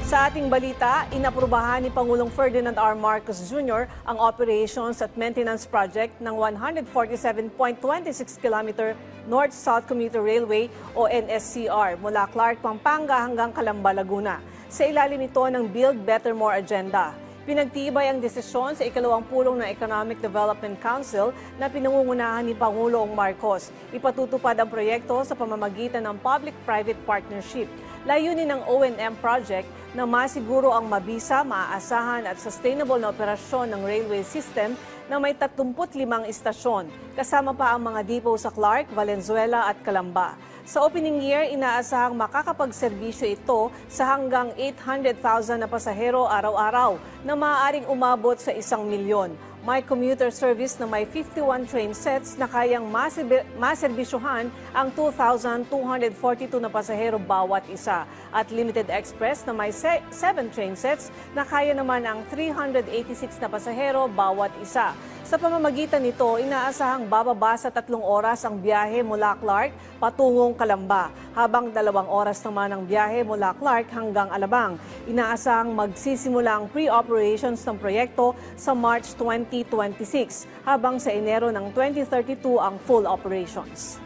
Sa ating balita, inaprubahan ni Pangulong Ferdinand R. Marcos Jr. ang operations at maintenance project ng 147.26 km North-South Commuter Railway o NSCR mula Clark, Pampanga hanggang Calamba, Laguna. Sa ilalim ito ng Build Better More agenda. Pinagtibay ang desisyon sa ikalawang pulong ng Economic Development Council na pinangungunahan ni Pangulong Marcos. Ipatutupad ang proyekto sa pamamagitan ng Public-Private Partnership. Layunin ng O&M project na masiguro ang mabisa, maaasahan at sustainable na operasyon ng railway system na may 35 istasyon, kasama pa ang mga depot sa Clark, Valenzuela at Calamba. Sa opening year, inaasahang makakapagserbisyo ito sa hanggang 800,000 na pasahero araw-araw na maaaring umabot sa 1 milyon. May commuter service na may 51 train sets na kayang maserbisyohan ang 2,242 na pasahero bawat isa at limited express na may 7 train sets na kaya naman ang 386 na pasahero bawat isa. Sa pamamagitan nito, inaasahang bababa sa 3 oras ang biyahe mula Clark patungong Calamba, habang 2 oras naman ang biyahe mula Clark hanggang Alabang. Inaasahang magsisimula ang pre-operations ng proyekto sa March 2026, habang sa Enero ng 2032 ang full operations.